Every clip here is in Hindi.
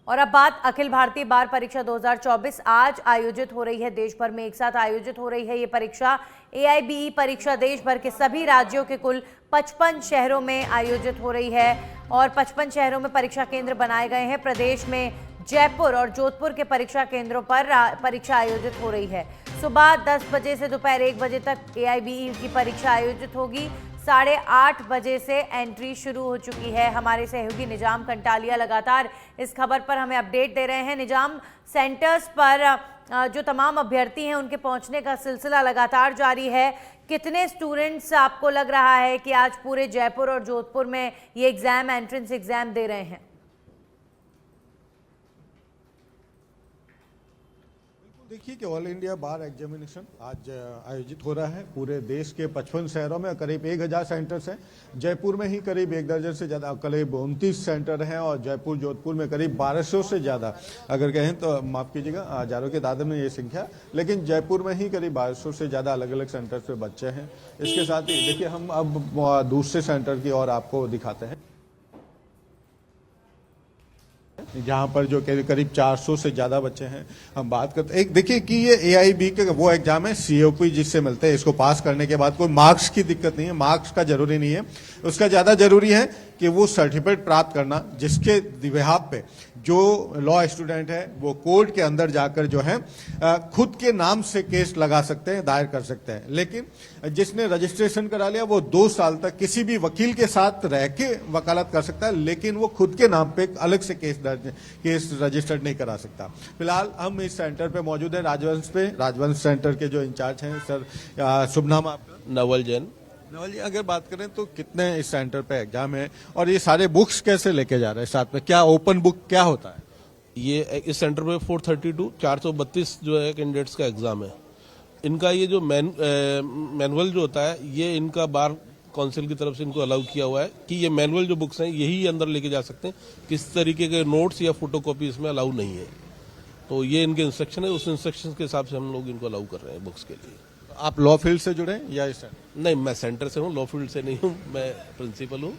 और अब बात अखिल भारतीय बार परीक्षा 2024 आज आयोजित हो रही है। देश भर में एक साथ आयोजित हो रही है ये परीक्षा। AIBE परीक्षा देश भर के सभी राज्यों के कुल 55 शहरों में आयोजित हो रही है और 55 शहरों में परीक्षा केंद्र बनाए गए हैं। प्रदेश में जयपुर और जोधपुर के परीक्षा केंद्रों पर परीक्षा आयोजित हो रही है। सुबह 10 बजे से दोपहर 1 बजे तक AIBE की परीक्षा आयोजित होगी। 8:30 बजे से एंट्री शुरू हो चुकी है। हमारे सहयोगी निजाम कंटालिया लगातार इस खबर पर हमें अपडेट दे रहे हैं। निजाम, सेंटर्स पर जो तमाम अभ्यर्थी हैं उनके पहुंचने का सिलसिला लगातार जारी है। कितने स्टूडेंट्स आपको लग रहा है कि आज पूरे जयपुर और जोधपुर में ये एग्जाम, एंट्रेंस एग्जाम दे रहे हैं? देखिए कि ऑल इंडिया बार एग्जामिनेशन आज आयोजित हो रहा है पूरे देश के 55 शहरों में। करीब 1000 सेंटर्स हैं। जयपुर में ही करीब 1 दर्जन से ज़्यादा, करीब 29 सेंटर हैं और जयपुर जोधपुर में करीब 1200 से ज़्यादा, अगर कहें तो माफ़ कीजिएगा, हज़ारों के तादाद में ये संख्या, लेकिन जयपुर में ही करीब 1200 से ज़्यादा अलग अलग सेंटर पे बच्चे हैं। इसके साथ ही देखिए हम अब दूसरे सेंटर की ओर आपको दिखाते हैं, जहाँ पर जो करीब 400 से ज्यादा बच्चे हैं। हम बात करते एक देखिए कि ये AIB के वो एग्जाम है, COP जिससे मिलते हैं। इसको पास करने के बाद कोई मार्क्स की दिक्कत नहीं है, मार्क्स का जरूरी नहीं है। उसका ज्यादा जरूरी है कि वो सर्टिफिकेट प्राप्त करना, जिसके बिहाफ पे जो लॉ स्टूडेंट है वो कोर्ट के अंदर जाकर जो है खुद के नाम से केस लगा सकते हैं, दायर कर सकते हैं। लेकिन जिसने रजिस्ट्रेशन करा लिया वो 2 साल तक किसी भी वकील के साथ रह के वकालत कर सकता है, लेकिन वो खुद के नाम पे अलग से केस रजिस्टर्ड नहीं करा सकता। फिलहाल हम इस सेंटर पे मौजूद हैं, राजवंश पे। राजवंश सेंटर के जो इंचार्ज हैं सर, शुभ नाम आपका? नवल जैन। नवल जी, अगर बात करें तो कितने इस सेंटर पे एग्जाम है और ये सारे बुक्स कैसे लेके जा रहे हैं साथ में? क्या ओपन बुक क्या होता है? ये इस सेंटर पे 432 जो है कैंडिडेट्स का एग्जाम है। इनका ये जो मैनुअल जो होता है, ये इनका बार काउंसिल की तरफ से इनको अलाउ किया हुआ है कि ये मैनुअल जो बुक्स हैं यही अंदर लेके जा सकते हैं। किस तरीके के नोट्स या फोटोकॉपी इसमें अलाउ नहीं है। तो ये इनके इंस्ट्रक्शन है, उस इंस्ट्रक्शन के हिसाब से हम लोग इनको अलाउ कर रहे हैं बुक्स के लिए। आप लॉ फील्ड से जुड़े या इस नहीं, मैं सेंटर से हूँ, लॉ फील्ड से नहीं हूँ, मैं प्रिंसिपल हूँ।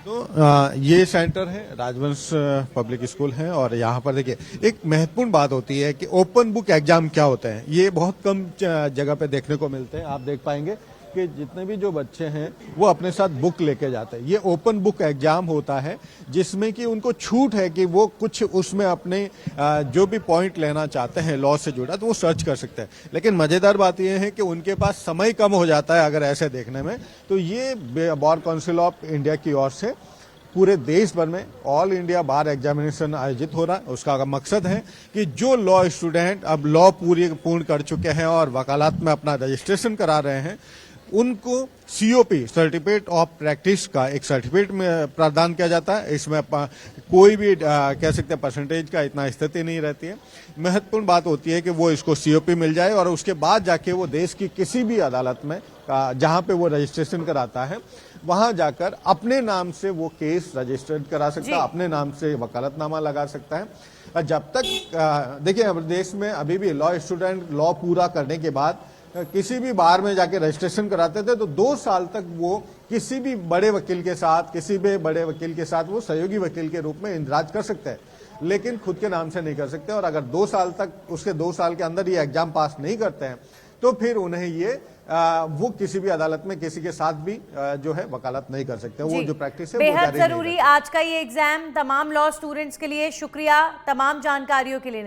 तो ये सेंटर है राजवंश पब्लिक स्कूल है और यहाँ पर देखिए एक महत्वपूर्ण बात होती है कि ओपन बुक एग्जाम क्या होते हैं। ये बहुत कम जगह पे देखने को मिलते हैं। आप देख पाएंगे कि जितने भी जो बच्चे हैं वो अपने साथ बुक लेके जाते हैं। ये ओपन बुक एग्जाम होता है जिसमें कि उनको छूट है कि वो कुछ उसमें अपने जो भी पॉइंट लेना चाहते हैं लॉ से जुड़ा तो वो सर्च कर सकते हैं। लेकिन मजेदार बात यह है कि उनके पास समय कम हो जाता है अगर ऐसे देखने में। तो ये बार काउंसिल ऑफ इंडिया की ओर से पूरे देश भर में ऑल इंडिया बार एग्जामिनेशन आयोजित हो रहा है। उसका मकसद है कि जो लॉ स्टूडेंट अब लॉ पूर्ण कर चुके हैं और वकालत में अपना रजिस्ट्रेशन करा रहे हैं, उनको COP सर्टिफिकेट ऑफ प्रैक्टिस का एक सर्टिफिकेट में प्रदान किया जाता है। इसमें कोई भी कह सकते हैं परसेंटेज का इतना स्थिति नहीं रहती है। महत्वपूर्ण बात होती है कि वो इसको COP मिल जाए और उसके बाद जाके वो देश की किसी भी अदालत में जहां पे वो रजिस्ट्रेशन कराता है वहां जाकर अपने नाम से वो केस रजिस्टर्ड करा सकता है, अपने नाम से वकालतनामा लगा सकता है। जब तक देखिए देश में अभी भी लॉ स्टूडेंट लॉ पूरा करने के बाद किसी भी बार में जाके रजिस्ट्रेशन कराते थे तो 2 साल तक वो किसी भी बड़े वकील के साथ वो सहयोगी वकील के रूप में इंदराज कर सकते हैं, लेकिन खुद के नाम से नहीं कर सकते। और अगर 2 साल तक उसके 2 साल के अंदर ये एग्जाम पास नहीं करते हैं तो फिर उन्हें ये वो किसी भी अदालत में किसी के साथ भी जो है वकालत नहीं कर सकते। वो जो प्रैक्टिस है बेहद जरूरी आज का ये एग्जाम तमाम लॉ स्टूडेंट्स के लिए। शुक्रिया तमाम जानकारियों के लिए।